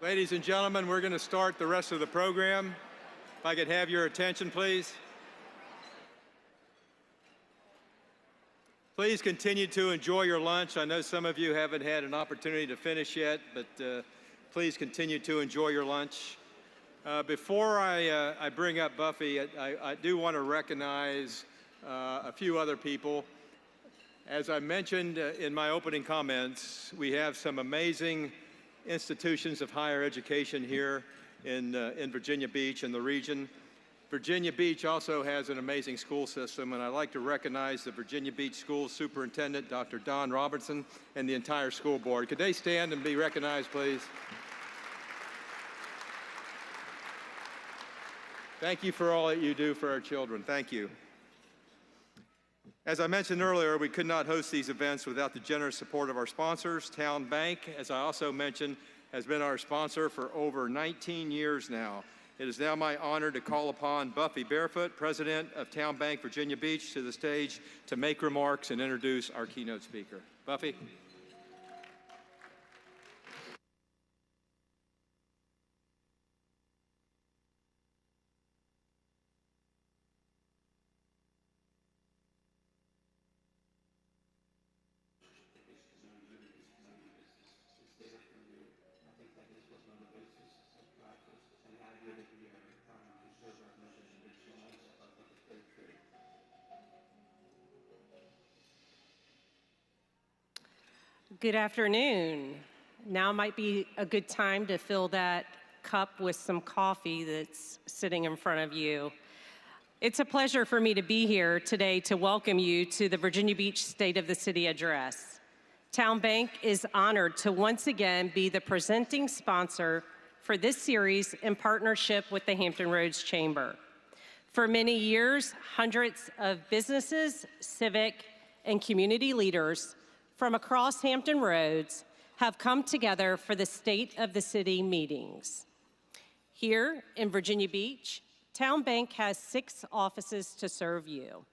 Ladies and gentlemen, we're going to start the rest of the program. If I could have your attention, please. Please continue to enjoy your lunch. I know some of you haven't had an opportunity to finish yet, but please continue to enjoy your lunch. Before I bring up Buffy, I do want to recognize a few other people. As I mentioned in my opening comments, we have some amazing institutions of higher education here in Virginia Beach and the region. Virginia Beach also has an amazing school system, and I'd like to recognize the Virginia Beach School Superintendent, Dr. Don Robertson, and the entire school board. Could they stand and be recognized, please? Thank you for all that you do for our children. Thank you. As I mentioned earlier, we could not host these events without the generous support of our sponsors. Town Bank, as I also mentioned, has been our sponsor for over 19 years now. It is now my honor to call upon Buffy Barefoot, President of Town Bank Virginia Beach, to the stage to make remarks and introduce our keynote speaker. Buffy. Good afternoon. Now might be a good time to fill that cup with some coffee that's sitting in front of you. It's a pleasure for me to be here today to welcome you to the Virginia Beach State of the City Address. Town Bank is honored to once again be the presenting sponsor for this series in partnership with the Hampton Roads Chamber. For many years, hundreds of businesses, civic, and community leaders from across Hampton Roads have come together for the State of the City meetings. Here in Virginia Beach, Town Bank has 6 offices to serve you.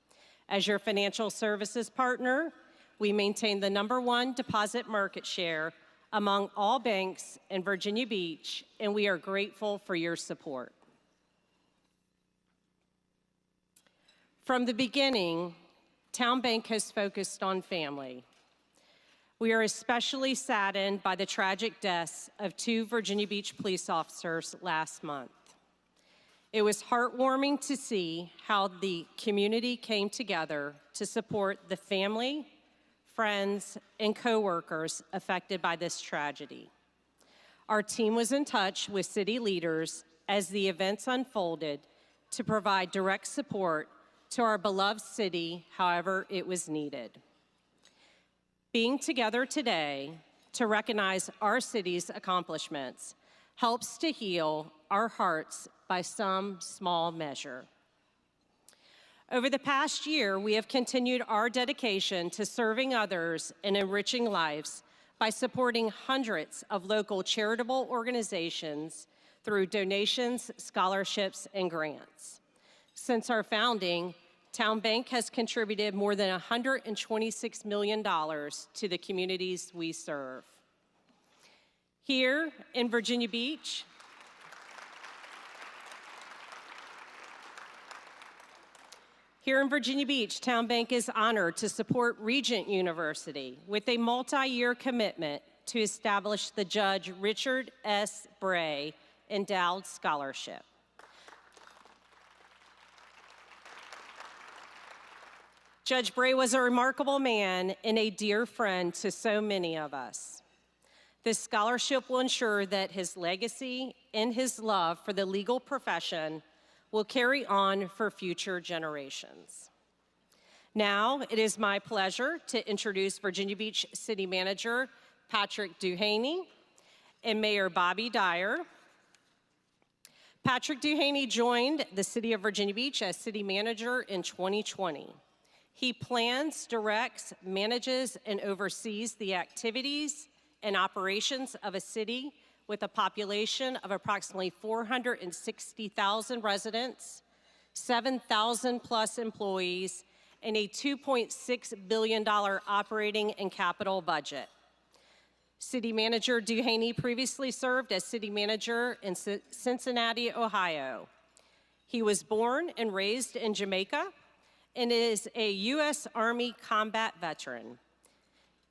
As your financial services partner, we maintain the #1 deposit market share among all banks in Virginia Beach, and we are grateful for your support. From the beginning, Town Bank has focused on family. We are especially saddened by the tragic deaths of 2 Virginia Beach police officers last month. It was heartwarming to see how the community came together to support the family, friends, and coworkers affected by this tragedy. Our team was in touch with city leaders as the events unfolded to provide direct support to our beloved city however it was needed. Being together today to recognize our city's accomplishments helps to heal our hearts by some small measure. Over the past year, we have continued our dedication to serving others and enriching lives by supporting hundreds of local charitable organizations through donations, scholarships, and grants. Since our founding, Town Bank has contributed more than $126 million to the communities we serve. Here in Virginia Beach, Town Bank is honored to support Regent University with a multi-year commitment to establish the Judge Richard S. Bray Endowed Scholarship. Judge Bray was a remarkable man and a dear friend to so many of us. This scholarship will ensure that his legacy and his love for the legal profession will carry on for future generations. Now, it is my pleasure to introduce Virginia Beach City Manager Patrick Duhaney and Mayor Bobby Dyer. Patrick Duhaney joined the City of Virginia Beach as City Manager in 2020. He plans, directs, manages, and oversees the activities and operations of a city with a population of approximately 460,000 residents, 7,000 plus employees, and a $2.6 billion operating and capital budget. City Manager Duhaney previously served as city manager in Cincinnati, Ohio. He was born and raised in Jamaica and is a U.S. Army combat veteran.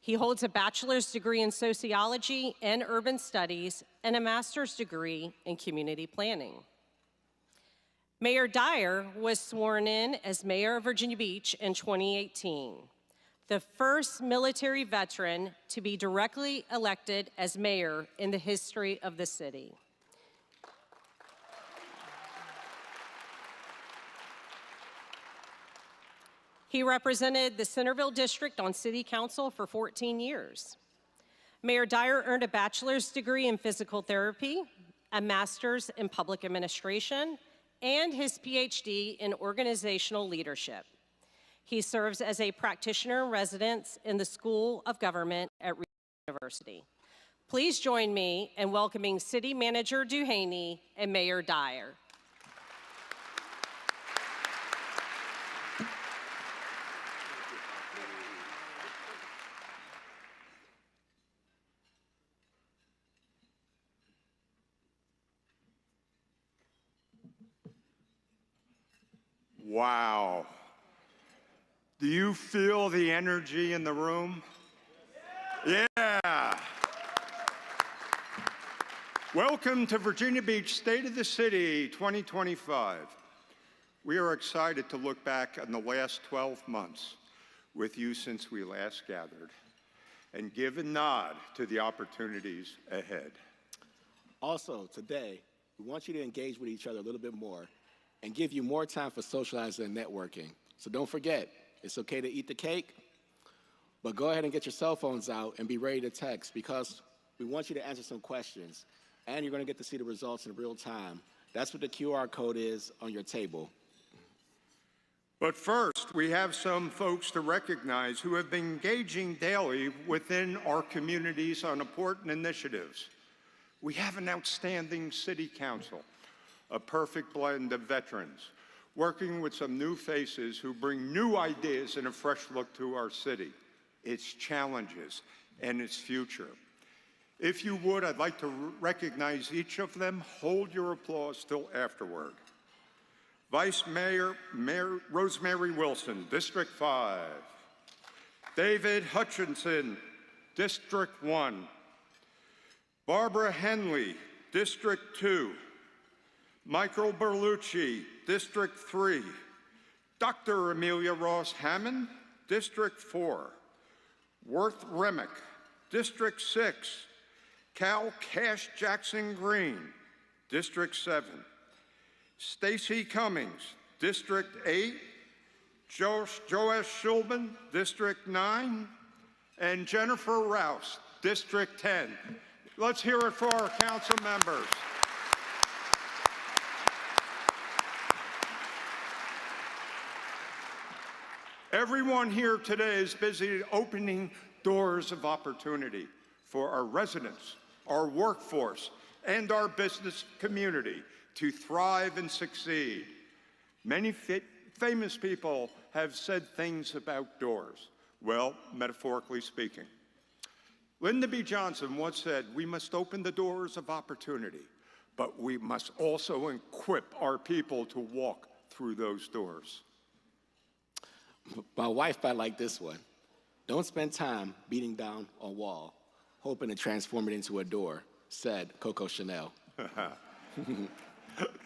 He holds a bachelor's degree in sociology and urban studies and a master's degree in community planning. Mayor Dyer was sworn in as mayor of Virginia Beach in 2018, the first military veteran to be directly elected as mayor in the history of the city. He represented the Centerville District on City Council for 14 years. Mayor Dyer earned a bachelor's degree in physical therapy, a master's in public administration, and his PhD in organizational leadership. He serves as a practitioner in residence in the School of Government at Regent University. Please join me in welcoming City Manager Duhaney and Mayor Dyer. Wow. Do you feel the energy in the room? Yeah. Welcome to Virginia Beach State of the City 2025. We are excited to look back on the last 12 months with you since we last gathered and give a nod to the opportunities ahead. Also, today, we want you to engage with each other a little bit more and give you more time for socializing and networking. So don't forget, it's okay to eat the cake, but go ahead and get your cell phones out and be ready to text because we want you to answer some questions and you're gonna get to see the results in real time. That's what the QR code is on your table. But first, we have some folks to recognize who have been engaging daily within our communities on important initiatives. We have an outstanding city council, a perfect blend of veterans, working with some new faces who bring new ideas and a fresh look to our city, its challenges, and its future. If you would, I'd like to recognize each of them. Hold your applause till afterward. Vice Mayor, Rosemary Wilson, District 5. David Hutchinson, District 1. Barbara Henley, District 2. Michael Berlucci, District 3. Dr. Amelia Ross Hammond, District 4. Worth Remick, District 6. Cal Cash Jackson Green, District 7. Stacy Cummings, District 8. Joash Schulman, District 9. And Jennifer Rouse, District 10. Let's hear it for our council members. Everyone here today is busy opening doors of opportunity for our residents, our workforce, and our business community to thrive and succeed. Many famous people have said things about doors, well, metaphorically speaking. Lyndon B. Johnson once said, "We must open the doors of opportunity, but we must also equip our people to walk through those doors." My wife, I like this one. Don't spend time beating down a wall, hoping to transform it into a door, said Coco Chanel.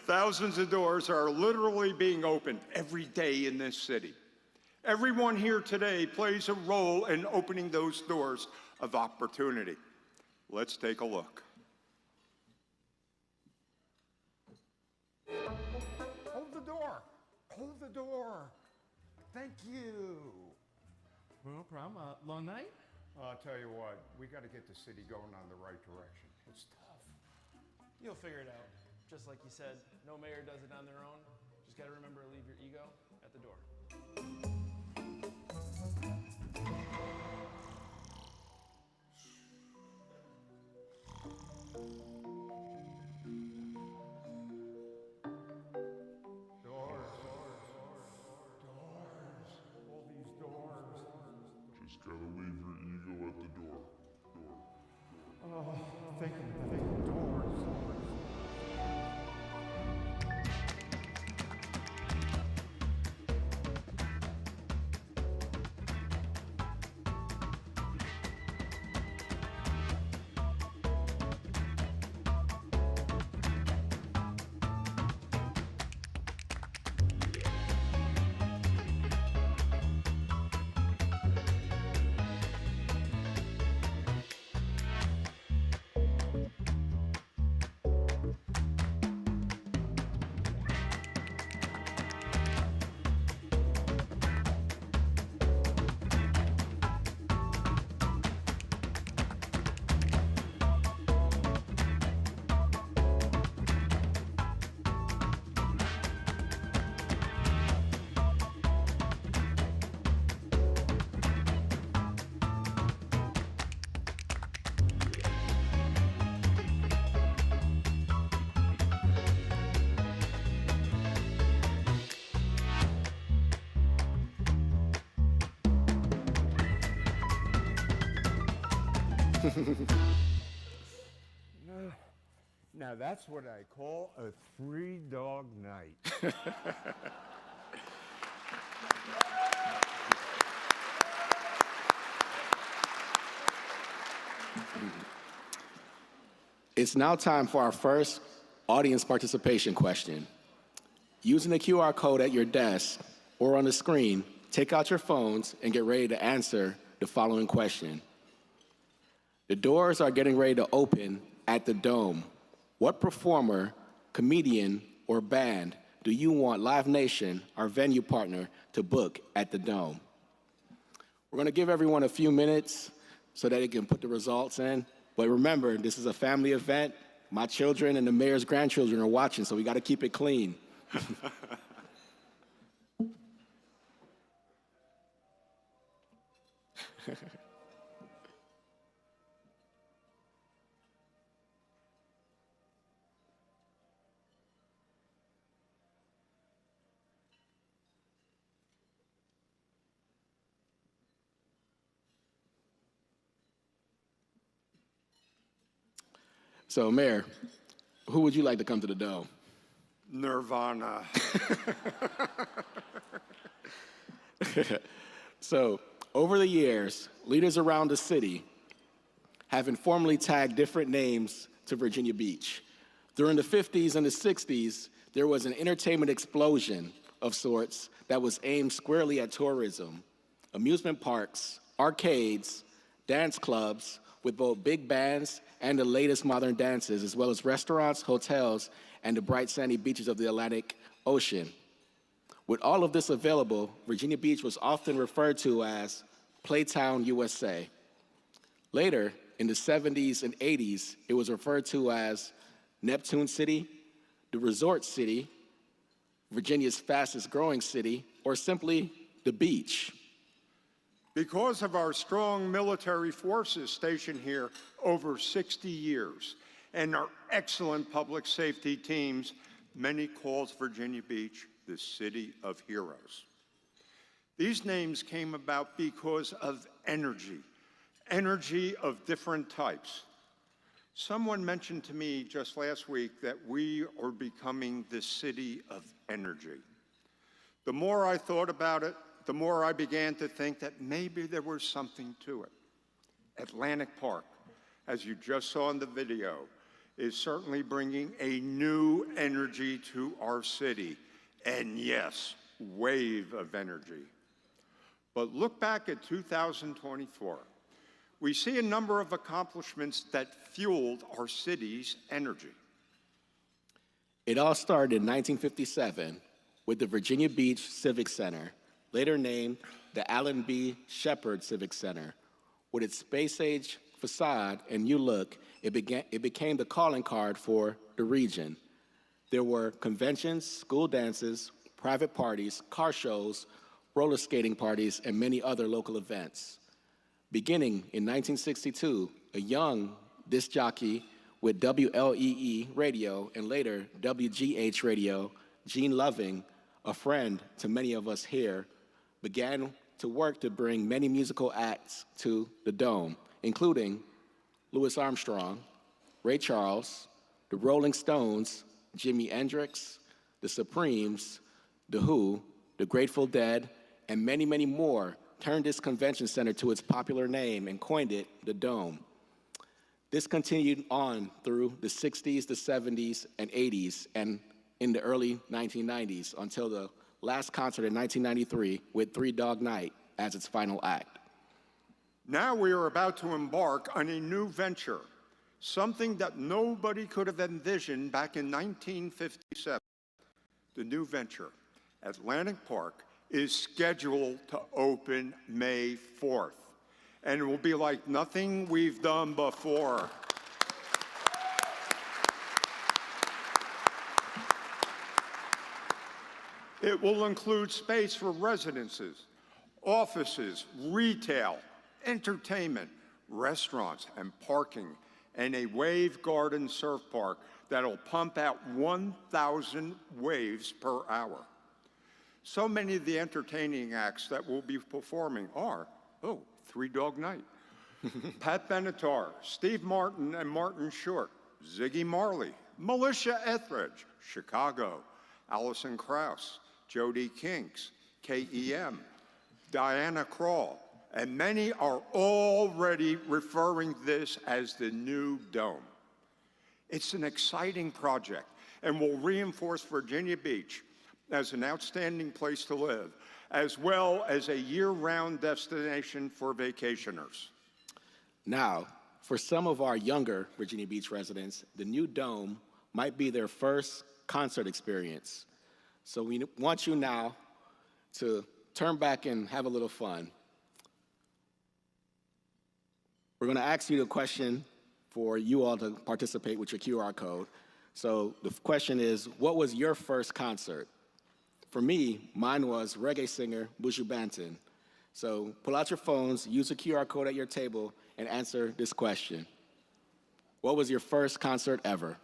Thousands of doors are literally being opened every day in this city. Everyone here today plays a role in opening those doors of opportunity. Let's take a look. Hold the door. Hold the door. Thank you. No problem. Long night? I'll tell you what, we got to get the city going on the right direction. It's tough. You'll figure it out. Just like you said, no mayor does it on their own. Just got to remember to leave your ego at the door. Just gotta leave your ego at the door. Now that's what I call a three-dog night. It's now time for our first audience participation question. Using the QR code at your desk or on the screen, take out your phones and get ready to answer the following question. The doors are getting ready to open at the Dome. What performer, comedian, or band do you want Live Nation, our venue partner, to book at the Dome? We're going to give everyone a few minutes so that they can put the results in. But remember, this is a family event. My children and the mayor's grandchildren are watching, so we got to keep it clean. So, Mayor, who would you like to come to the Dome? Nirvana. So, over the years, leaders around the city have informally tagged different names to Virginia Beach. During the 50s and the 60s, there was an entertainment explosion of sorts that was aimed squarely at tourism, amusement parks, arcades, dance clubs with both big bands and the latest modern dances, as well as restaurants, hotels, and the bright sandy beaches of the Atlantic Ocean. With all of this available, Virginia Beach was often referred to as Playtown, USA. Later, in the 70s and 80s, it was referred to as Neptune City, the Resort City, Virginia's fastest growing city, or simply the beach. Because of our strong military forces stationed here over 60 years and our excellent public safety teams, many calls Virginia Beach the city of heroes. These names came about because of energy of different types. Someone mentioned to me just last week that we are becoming the city of energy. The more I thought about it, the more I began to think that maybe there was something to it. Atlantic Park, as you just saw in the video, is certainly bringing a new energy to our city. And yes, wave of energy. But look back at 2024. We see a number of accomplishments that fueled our city's energy. It all started in 1957 with the Virginia Beach Civic Center, later named the Allen B. Shepard Civic Center. With its space-age facade and new look, it became the calling card for the region. There were conventions, school dances, private parties, car shows, roller skating parties, and many other local events. Beginning in 1962, a young disc jockey with WLEE radio and later WGH radio, Gene Loving, a friend to many of us here, began to work to bring many musical acts to the Dome, including Louis Armstrong, Ray Charles, the Rolling Stones, Jimi Hendrix, the Supremes, The Who, the Grateful Dead, and many, many more turned this convention center to its popular name and coined it the Dome. This continued on through the 60s, the 70s, and 80s, and in the early 1990s until the last concert in 1993 with Three Dog Night as its final act. Now we are about to embark on a new venture, something that nobody could have envisioned back in 1957. The new venture, Atlantic Park, is scheduled to open May 4th, and it will be like nothing we've done before. It will include space for residences, offices, retail, entertainment, restaurants, and parking, and a wave garden surf park that'll pump out 1,000 waves per hour. So many of the entertaining acts that we'll be performing are, Three Dog Night, Pat Benatar, Steve Martin and Martin Short, Ziggy Marley, Militia Etheridge, Chicago, Alison Krauss, Jody Kinks, KEM, Diana Krall, and many are already referring this as the new Dome. It's an exciting project and will reinforce Virginia Beach as an outstanding place to live, as well as a year-round destination for vacationers. Now, for some of our younger Virginia Beach residents, the new Dome might be their first concert experience. So we want you now to turn back and have a little fun. We're going to ask you the question for you all to participate with your QR code. So the question is, what was your first concert? For me, mine was reggae singer Buju Banton. So pull out your phones, use the QR code at your table, and answer this question. What was your first concert ever?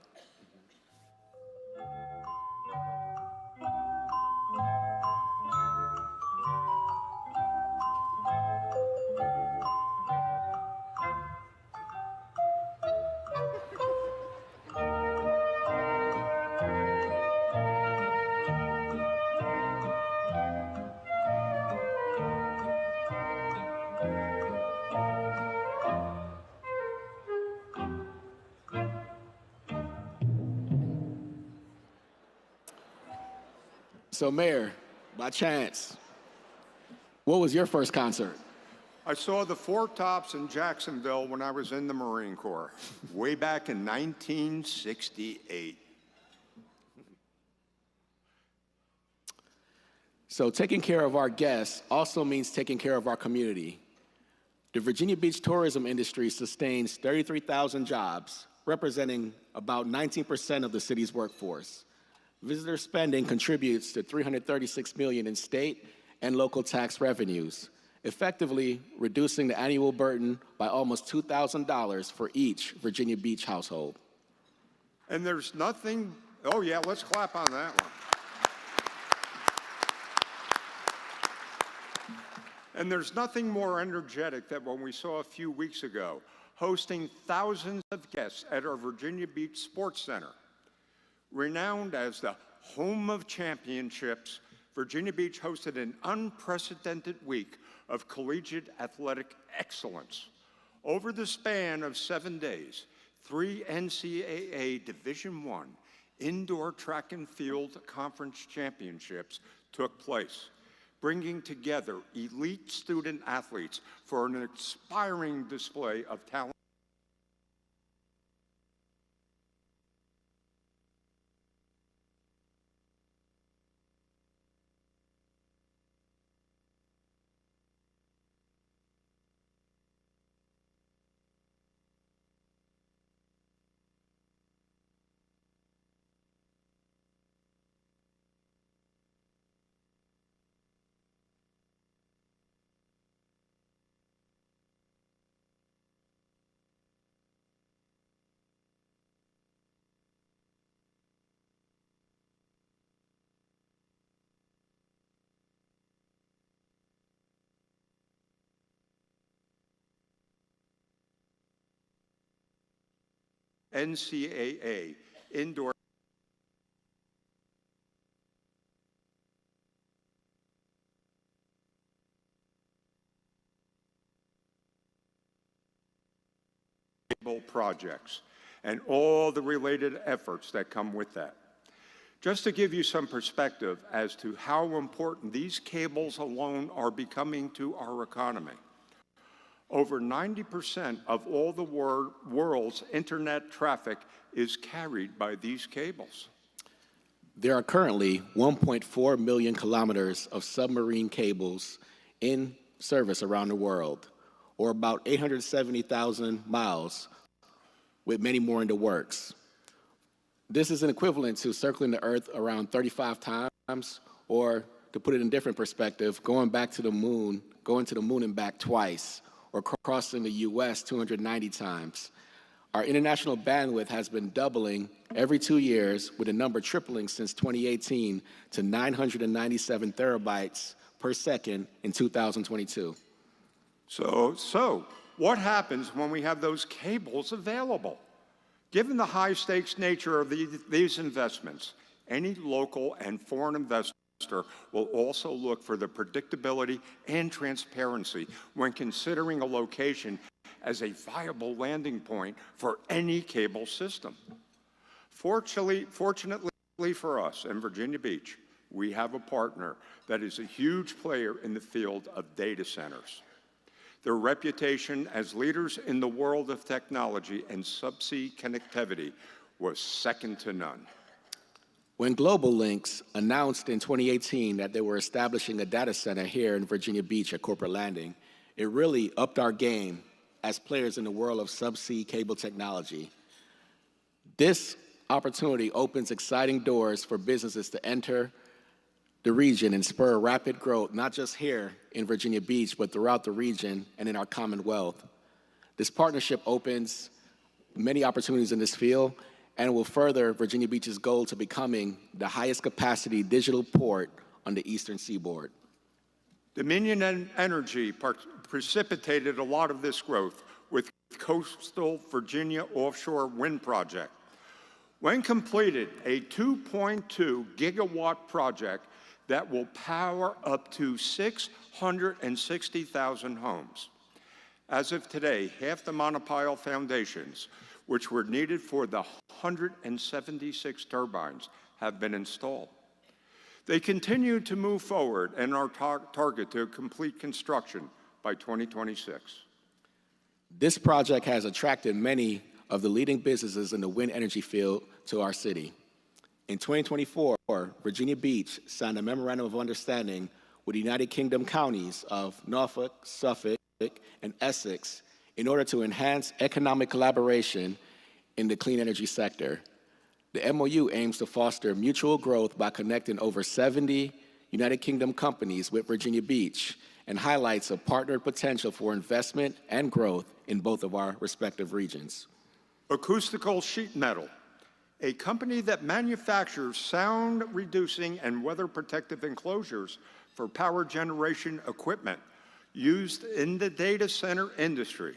So Mayor, by chance, what was your first concert? I saw the Four Tops in Jacksonville when I was in the Marine Corps, way back in 1968. So taking care of our guests also means taking care of our community. The Virginia Beach tourism industry sustains 33,000 jobs, representing about 19% of the city's workforce. Visitor spending contributes to $336 million in state and local tax revenues, effectively reducing the annual burden by almost $2,000 for each Virginia Beach household. And there's nothing, oh yeah, let's clap on that one. And there's nothing more energetic than when we saw a few weeks ago, hosting thousands of guests at our Virginia Beach Sports Center. Renowned as the home of championships, Virginia Beach hosted an unprecedented week of collegiate athletic excellence. Over the span of 7 days, 3 NCAA Division I indoor track and field conference championships took place, bringing together elite student athletes for an inspiring display of talent. NCAA indoor cable projects and all the related efforts that come with that. Just to give you some perspective as to how important these cables alone are becoming to our economy. Over 90% of all the world's internet traffic is carried by these cables. There are currently 1.4 million kilometers of submarine cables in service around the world, or about 870,000 miles, with many more in the works. This is an equivalent to circling the Earth around 35 times, or to put it in different perspective, going to the moon and back twice, or crossing the US 290 times. Our international bandwidth has been doubling every 2 years, with the number tripling since 2018 to 997 terabytes per second in 2022. So what happens when we have those cables available? Given the high-stakes nature of these investments, any local and foreign investor will also look for the predictability and transparency when considering a location as a viable landing point for any cable system. Fortunately for us in Virginia Beach, we have a partner that is a huge player in the field of data centers. Their reputation as leaders in the world of technology and subsea connectivity was second to none. When Global Links announced in 2018 that they were establishing a data center here in Virginia Beach at Corporate Landing, it really upped our game as players in the world of subsea cable technology. This opportunity opens exciting doors for businesses to enter the region and spur rapid growth, not just here in Virginia Beach, but throughout the region and in our Commonwealth. This partnership opens many opportunities in this field and will further Virginia Beach's goal to becoming the highest capacity digital port on the eastern seaboard. Dominion Energy precipitated a lot of this growth with Coastal Virginia Offshore Wind Project. When completed, a 2.2 gigawatt project that will power up to 660,000 homes. As of today, half the monopile foundations, which were needed for the 176 turbines, have been installed. They continue to move forward and are targeted to complete construction by 2026. This project has attracted many of the leading businesses in the wind energy field to our city. In 2024, Virginia Beach signed a memorandum of understanding with the United Kingdom counties of Norfolk, Suffolk, and Essex in order to enhance economic collaboration in the clean energy sector. The MOU aims to foster mutual growth by connecting over 70 United Kingdom companies with Virginia Beach and highlights a partnered potential for investment and growth in both of our respective regions. Acoustical Sheet Metal, a company that manufactures sound-reducing and weather-protective enclosures for power generation equipment used in the data center industry,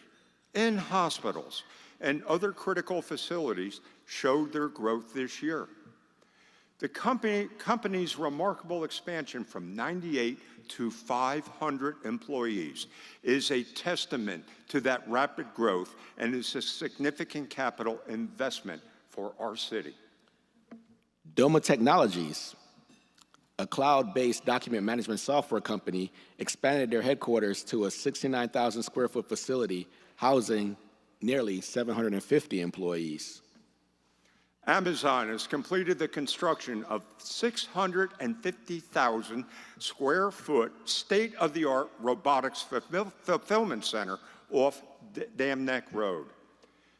in hospitals, and other critical facilities, showed their growth this year. The company's remarkable expansion from 98 to 500 employees is a testament to that rapid growth and is a significant capital investment for our city. Doma Technologies, a cloud-based document management software company, expanded their headquarters to a 69,000 square foot facility housing nearly 750 employees. Amazon has completed the construction of 650,000 square foot state-of-the-art robotics fulfillment center off Dam Neck Road.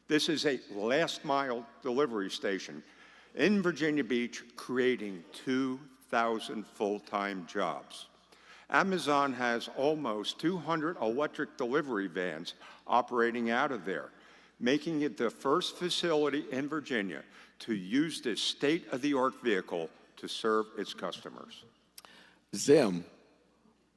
This is a last-mile delivery station in Virginia Beach, creating 2,000 full-time jobs. Amazon has almost 200 electric delivery vans operating out of there, making it the first facility in Virginia to use this state-of-the-art vehicle to serve its customers. Zim,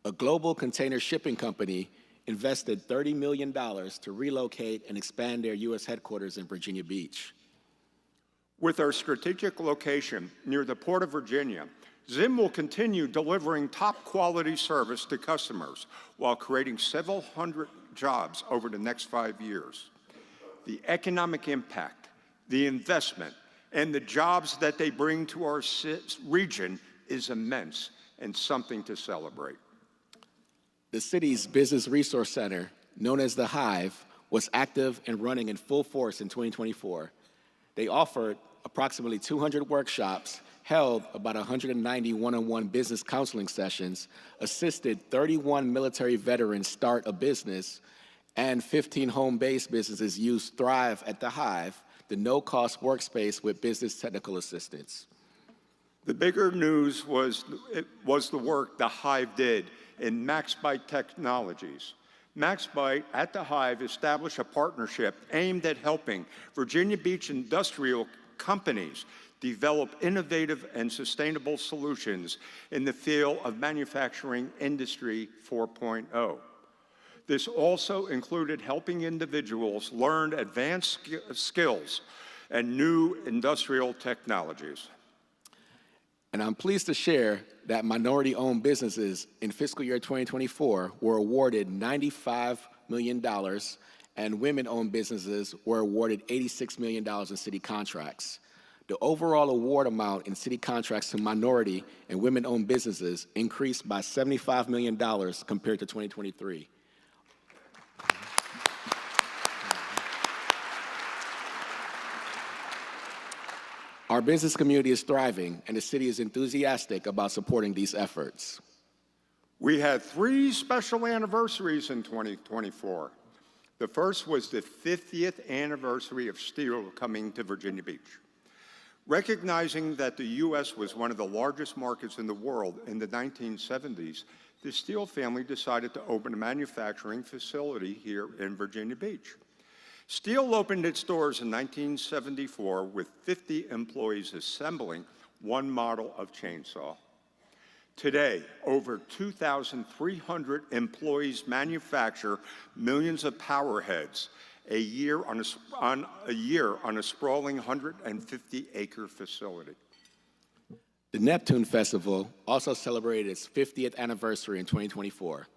a global container shipping company, invested $30 million to relocate and expand their U.S. headquarters in Virginia Beach. With our strategic location near the Port of Virginia, Zim will continue delivering top quality service to customers while creating several hundred jobs over the next 5 years. The economic impact, the investment, and the jobs that they bring to our region is immense and something to celebrate. The city's Business Resource Center, known as the Hive, was active and running in full force in 2024. They offered approximately 200 workshops, held about 190 one-on-one business counseling sessions, assisted 31 military veterans start a business, and 15 home-based businesses used Thrive at the Hive, the no-cost workspace with business technical assistance. The bigger news was the work the Hive did in MaxBite Technologies. MaxBite at the Hive established a partnership aimed at helping Virginia Beach industrial companies develop innovative and sustainable solutions in the field of manufacturing industry 4.0. This also included helping individuals learn advanced skills and new industrial technologies. And I'm pleased to share that minority-owned businesses in fiscal year 2024 were awarded $95 million, and women-owned businesses were awarded $86 million in city contracts. The overall award amount in city contracts to minority and women-owned businesses increased by $75 million compared to 2023. Our business community is thriving, and the city is enthusiastic about supporting these efforts. We had 3 special anniversaries in 2024. The first was the 50th anniversary of steel coming to Virginia Beach. Recognizing that the U.S. was one of the largest markets in the world in the 1970s, the Steel family decided to open a manufacturing facility here in Virginia Beach. Steel opened its doors in 1974 with 50 employees assembling one model of chainsaw. Today, over 2,300 employees manufacture millions of power heads a year on a sprawling 150-acre facility. The Neptune Festival also celebrated its 50th anniversary in 2024.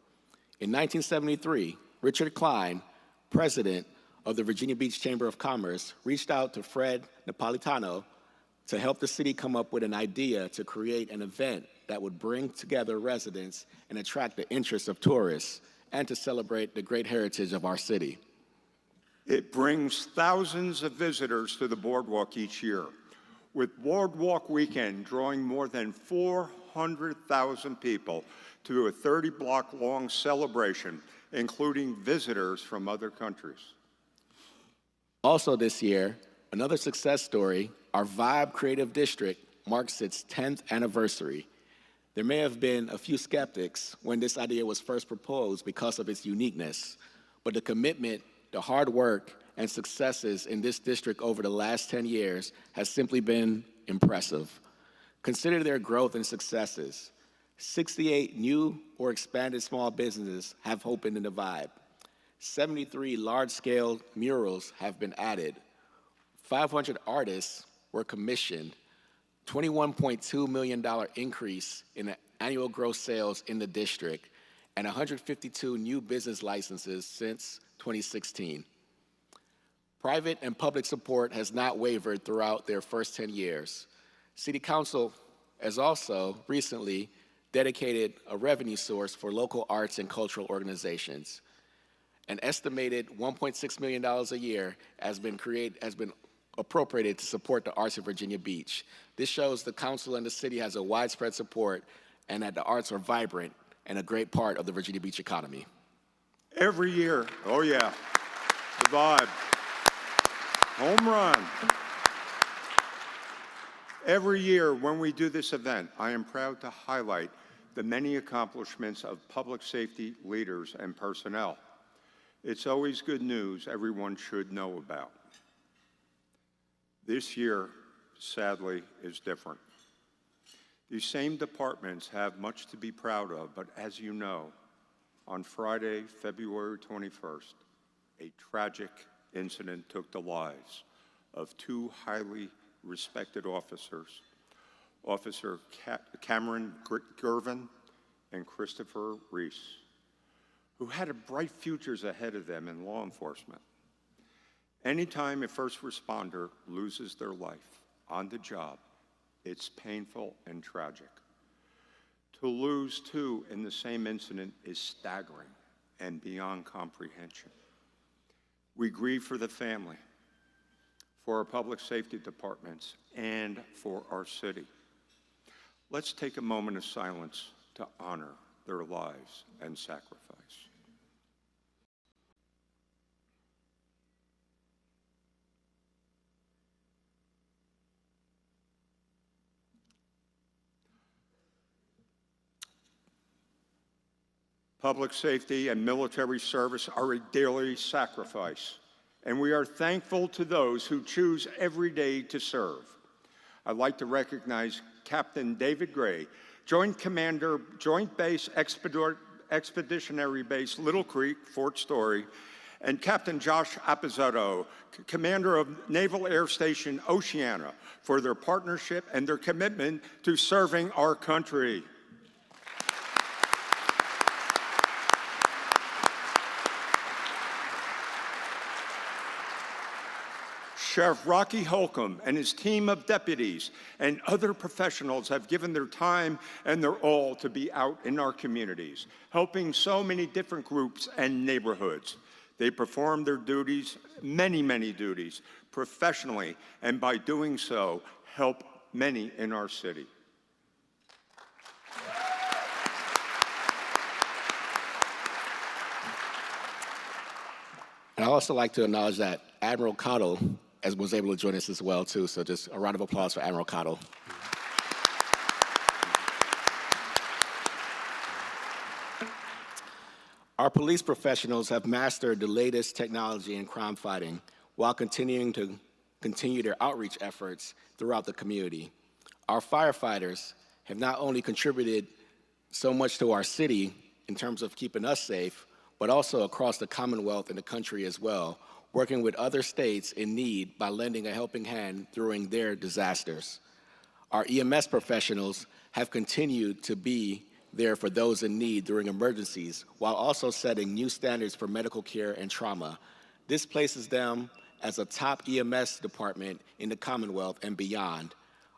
In 1973, Richard Klein, president of the Virginia Beach Chamber of Commerce, reached out to Fred Napolitano to help the city come up with an idea to create an event that would bring together residents and attract the interest of tourists and to celebrate the great heritage of our city. It brings thousands of visitors to the boardwalk each year, with Boardwalk Weekend drawing more than 400,000 people to a 30-block-long celebration, including visitors from other countries. Also this year, another success story, our Vibe Creative District marks its 10th anniversary. There may have been a few skeptics when this idea was first proposed because of its uniqueness, but the commitment, the hard work, and successes in this district over the last 10 years has simply been impressive. Consider their growth and successes. 68 new or expanded small businesses have opened in the Vibe. 73 large-scale murals have been added. 500 artists were commissioned. $21.2 million increase in annual gross sales in the district, and 152 new business licenses since 2016. Private and public support has not wavered throughout their first 10 years. City Council has also recently dedicated a revenue source for local arts and cultural organizations. An estimated $1.6 million a year has been appropriated to support the arts of Virginia Beach. This shows the council and the city has a widespread support and that the arts are vibrant and a great part of the Virginia Beach economy. Every year, oh yeah, the Vibe, home run. Every year when we do this event, I am proud to highlight the many accomplishments of public safety leaders and personnel. It's always good news everyone should know about. This year, sadly, is different. These same departments have much to be proud of, but as you know, on Friday, February 21st, a tragic incident took the lives of 2 highly respected officers, Officer Cameron Gervin and Christopher Reese, who had bright futures ahead of them in law enforcement. Anytime a first responder loses their life on the job, it's painful and tragic. To lose two in the same incident is staggering and beyond comprehension. We grieve for the family, for our public safety departments, and for our city. Let's take a moment of silence to honor their lives and sacrifice. Public safety and military service are a daily sacrifice, and we are thankful to those who choose every day to serve. I'd like to recognize Captain David Gray, Joint Commander, Joint Base Expeditionary Base Little Creek, Fort Story, and Captain Josh Appizzotto, Commander of Naval Air Station Oceana, for their partnership and their commitment to serving our country. Sheriff Rocky Holcomb and his team of deputies and other professionals have given their time and their all to be out in our communities, helping so many different groups and neighborhoods. They perform their duties, many, many duties, professionally, and by doing so, help many in our city. And I'd also like to acknowledge that Admiral Cottle was able to join us as well, too. So just a round of applause for Admiral Cottle. Our police professionals have mastered the latest technology in crime fighting while continuing their outreach efforts throughout the community. Our firefighters have not only contributed so much to our city in terms of keeping us safe, but also across the Commonwealth and the country as well, working with other states in need by lending a helping hand during their disasters. Our EMS professionals have continued to be there for those in need during emergencies, while also setting new standards for medical care and trauma. This places them as a top EMS department in the Commonwealth and beyond.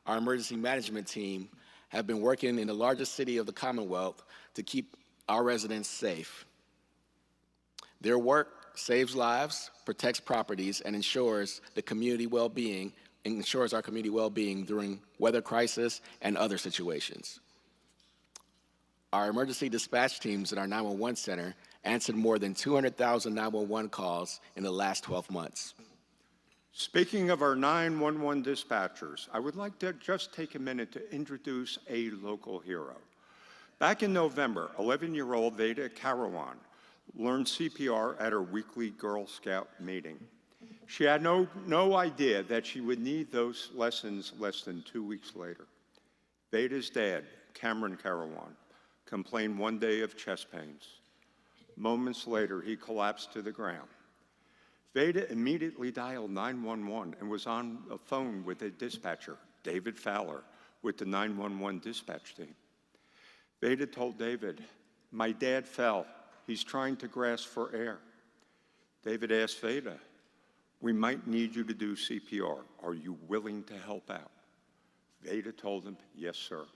Our emergency management team have been working in the largest city of the Commonwealth to keep our residents safe. Their work saves lives, protects properties, and ensures our community well-being during weather crisis and other situations. Our emergency dispatch teams at our 911 center answered more than 200,000 911 calls in the last 12 months. Speaking of our 911 dispatchers, I would like to just take a minute to introduce a local hero. Back in November, 11-year-old Veda Karawan learned CPR at her weekly Girl Scout meeting. She had no idea that she would need those lessons less than 2 weeks later. Veda's dad, Cameron Karawan, complained one day of chest pains. Moments later, he collapsed to the ground. Veda immediately dialed 911 and was on the phone with a dispatcher, David Fowler, with the 911 dispatch team. Veda told David, "My dad fell. He's trying to grasp for air." David asked Veda, "We might need you to do CPR. Are you willing to help out?" Veda told him, "Yes, sir."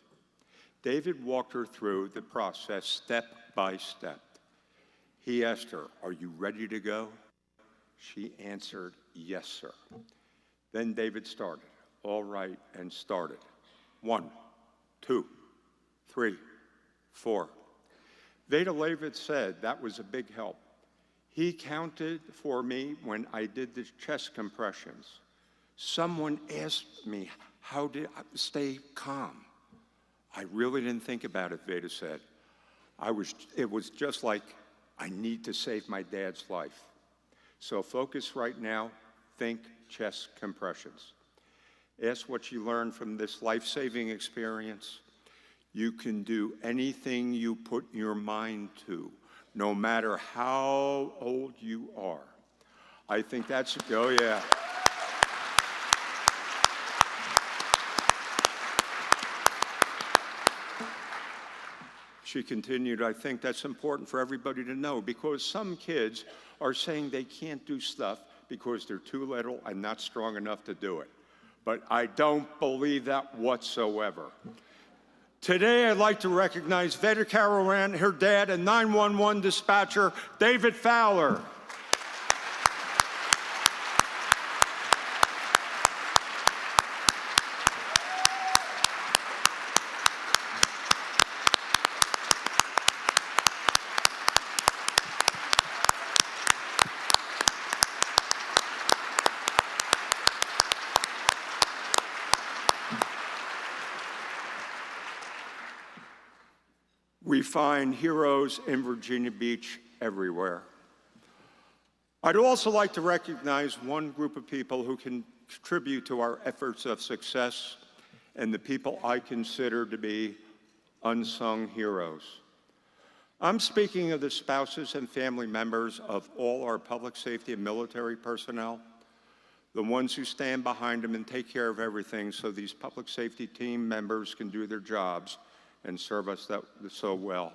David walked her through the process step by step. He asked her, "Are you ready to go?" She answered, "Yes, sir." Then David started, all right, and started. 1, 2, 3, 4. Veda Levitt said that was a big help. He counted for me when I did the chest compressions. Someone asked me how to stay calm. I really didn't think about it, Veda said. It was just like, I need to save my dad's life. So focus right now, think chest compressions. Ask what you learned from this life-saving experience. You can do anything you put your mind to, no matter how old you are. I think that's, oh yeah. She continued, I think that's important for everybody to know because some kids are saying they can't do stuff because they're too little and not strong enough to do it. But I don't believe that whatsoever. Today, I'd like to recognize Veda Carolan, her dad, and 911 dispatcher, David Fowler. We find heroes in Virginia Beach everywhere. I'd also like to recognize one group of people who can contribute to our efforts of success and the people I consider to be unsung heroes. I'm speaking of the spouses and family members of all our public safety and military personnel, the ones who stand behind them and take care of everything so these public safety team members can do their jobs and serve us so well.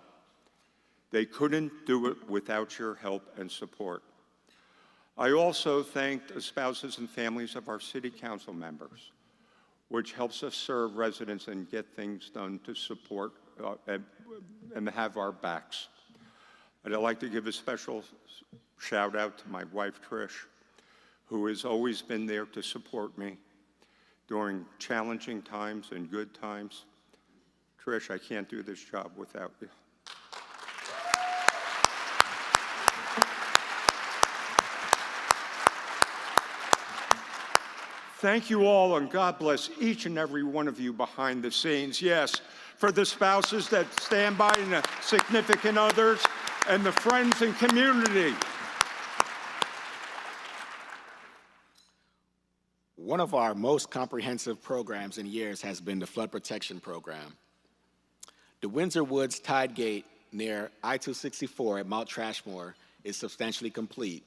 They couldn't do it without your help and support. I also thank the spouses and families of our city council members, which helps us serve residents and get things done to support and have our backs. I'd like to give a special shout out to my wife, Trish, who has always been there to support me during challenging times and good times. Trish, I can't do this job without you. Thank you all, and God bless each and every one of you behind the scenes. Yes, for the spouses that stand by and the significant others, and the friends and community. One of our most comprehensive programs in years has been the Flood Protection Program. The Windsor Woods Tide Gate near I-264 at Mount Trashmore is substantially complete.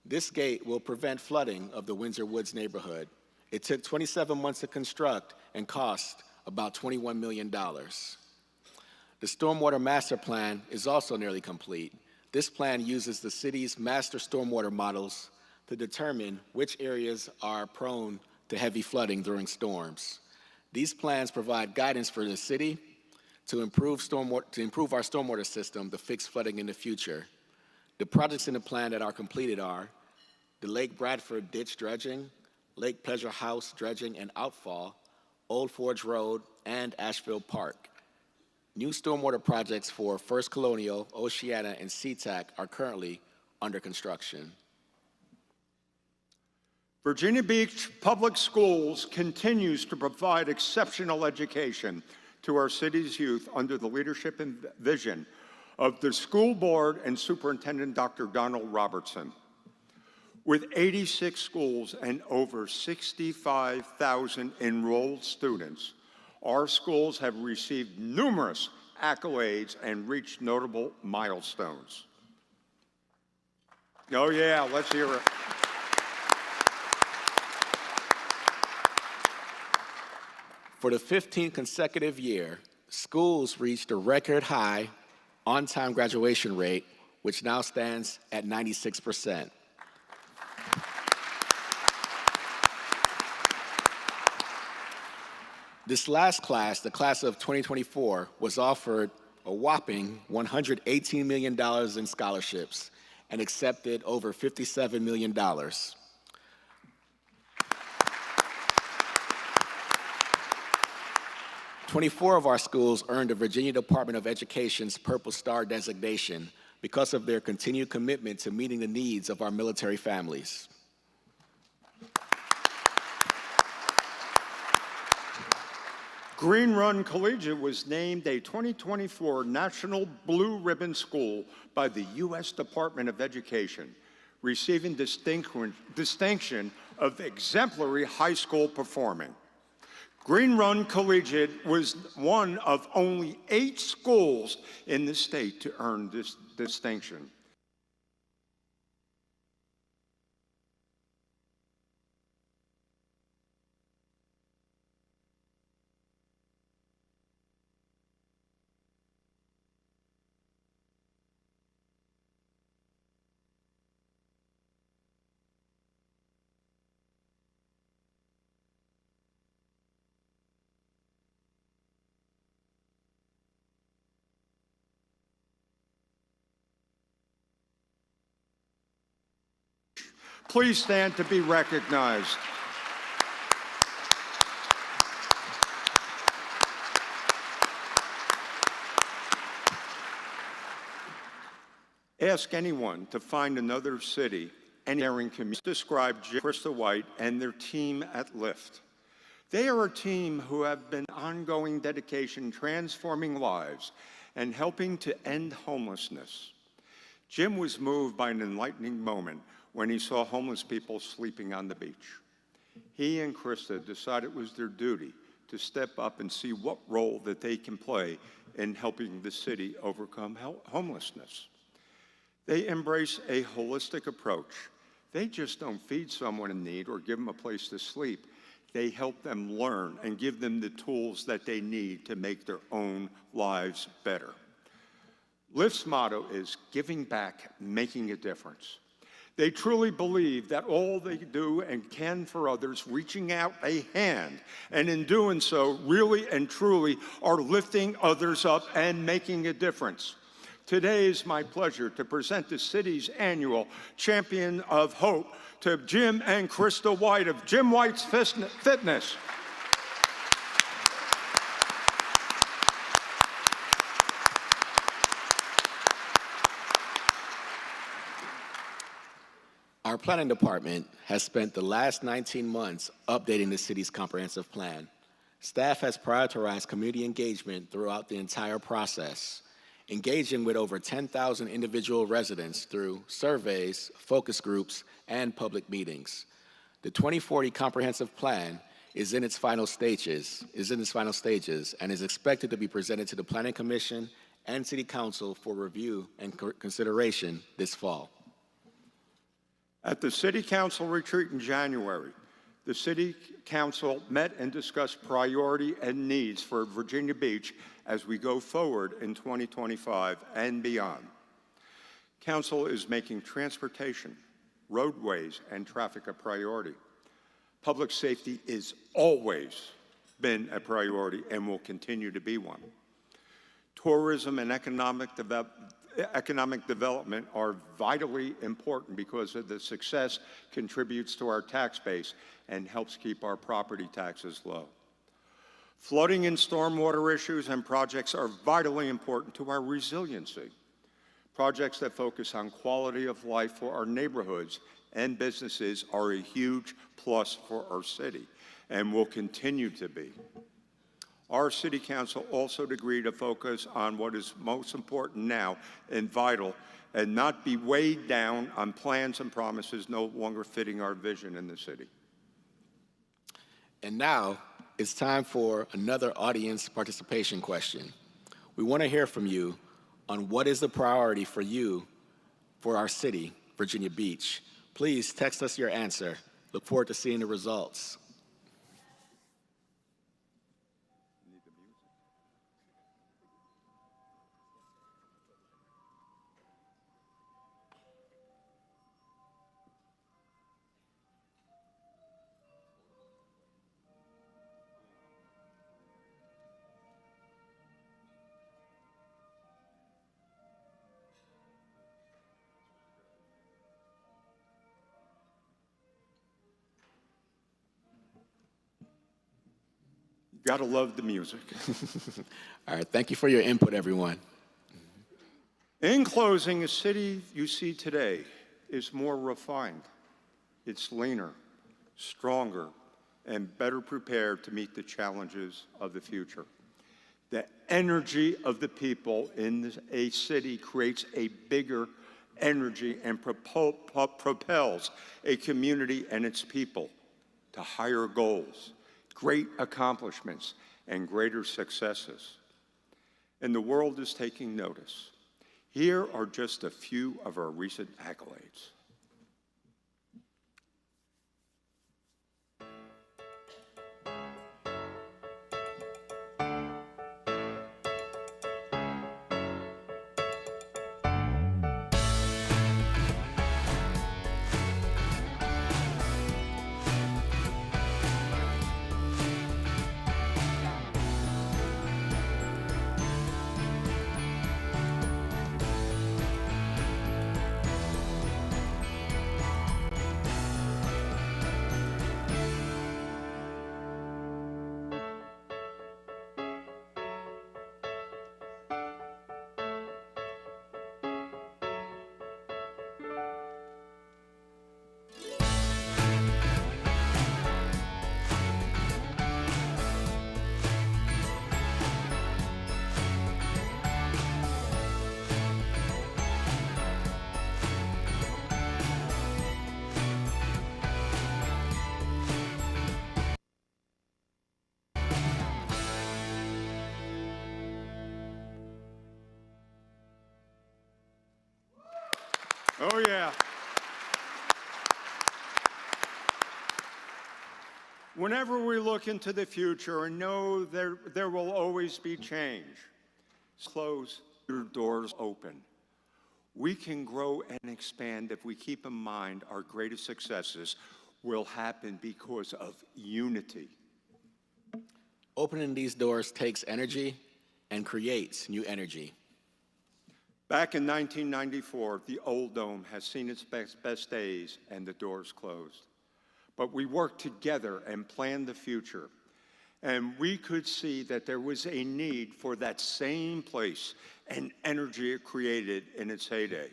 This gate will prevent flooding of the Windsor Woods neighborhood. It took 27 months to construct and cost about $21 million. The Stormwater Master Plan is also nearly complete. This plan uses the city's master stormwater models to determine which areas are prone to heavy flooding during storms. These plans provide guidance for the city to improve our stormwater system to fix flooding in the future. The projects in the plan that are completed are the Lake Bradford ditch dredging, Lake Pleasure House dredging and outfall, Old Forge Road, and Asheville Park. New stormwater projects for First Colonial, Oceana, and SeaTac are currently under construction. Virginia Beach Public Schools continues to provide exceptional education to our city's youth under the leadership and vision of the school board and superintendent, Dr. Donald Robertson. With 86 schools and over 65,000 enrolled students, our schools have received numerous accolades and reached notable milestones. Oh yeah, let's hear it. For the 15th consecutive year, schools reached a record high on-time graduation rate, which now stands at 96%. This last class, the class of 2024, was offered a whopping $118 million in scholarships and accepted over $57 million. 24 of our schools earned the Virginia Department of Education's Purple Star designation because of their continued commitment to meeting the needs of our military families. Green Run Collegiate was named a 2024 National Blue Ribbon School by the U.S. Department of Education, receiving distinction of exemplary high school performing. Green Run Collegiate was one of only 8 schools in the state to earn this distinction. Please stand to be recognized. Ask anyone to find another city, any daring community, describe Jim, Krista White, and their team at Lyft. They are a team who have been ongoing dedication, transforming lives, and helping to end homelessness. Jim was moved by an enlightening moment when he saw homeless people sleeping on the beach. He and Krista decided it was their duty to step up and see what role that they can play in helping the city overcome homelessness. They embrace a holistic approach. They just don't feed someone in need or give them a place to sleep. They help them learn and give them the tools that they need to make their own lives better. Lyft's motto is giving back, making a difference. They truly believe that all they do and can for others, reaching out a hand, and in doing so, really and truly are lifting others up and making a difference. Today is my pleasure to present the city's annual Champion of Hope to Jim and Krista White of Jim White's Fitness. Our planning department has spent the last 19 months updating the city's comprehensive plan. Staff has prioritized community engagement throughout the entire process, engaging with over 10,000 individual residents through surveys, focus groups, and public meetings. The 2040 Comprehensive Plan is in its final stages and is expected to be presented to the Planning Commission and City Council for review and consideration this fall. At the City Council retreat in January, the City Council met and discussed priority and needs for Virginia Beach as we go forward in 2025 and beyond. Council is making transportation, roadways, and traffic a priority. Public safety is always been a priority and will continue to be one. Tourism and economic development are vitally important because of the success contributes to our tax base and helps keep our property taxes low. Flooding and stormwater issues and projects are vitally important to our resiliency. Projects that focus on quality of life for our neighborhoods and businesses are a huge plus for our city and will continue to be. Our City Council also agreed to focus on what is most important now and vital and not be weighed down on plans and promises no longer fitting our vision in the city. And now it's time for another audience participation question. We want to hear from you on what is the priority for you for our city, Virginia Beach. Please text us your answer. Look forward to seeing the results. Gotta love the music. All right, thank you for your input, everyone. In closing, a city you see today is more refined. It's leaner, stronger, and better prepared to meet the challenges of the future. The energy of the people in a city creates a bigger energy and propels a community and its people to higher goals, great accomplishments, and greater successes. And the world is taking notice. Here are just a few of our recent accolades. Oh, yeah. Whenever we look into the future and know there will always be change, close your doors open. We can grow and expand if we keep in mind our greatest successes will happen because of unity. Opening these doors takes energy and creates new energy. Back in 1994, the old dome has seen its best days and the doors closed. But we worked together and planned the future. And we could see that there was a need for that same place and energy it created in its heyday.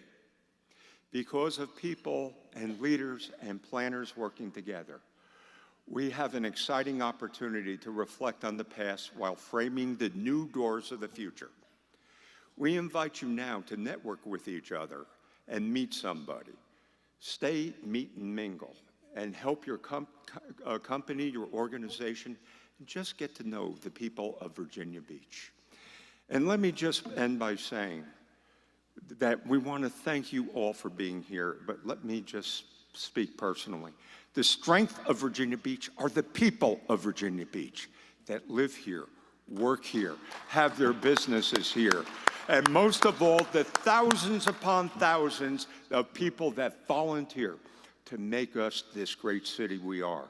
Because of people and leaders and planners working together, we have an exciting opportunity to reflect on the past while framing the new doors of the future. We invite you now to network with each other and meet somebody. Stay, meet, and mingle, and help your company, your organization, just get to know the people of Virginia Beach. And let me just end by saying that we want to thank you all for being here, but let me just speak personally. The strength of Virginia Beach are the people of Virginia Beach that live here, work here, have their businesses here, and most of all, the thousands upon thousands of people that volunteer to make us this great city we are.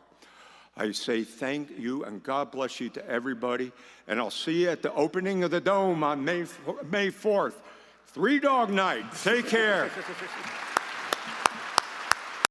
I say thank you and God bless you to everybody, and I'll see you at the opening of the Dome on May 4th. Three Dog Night. Take care.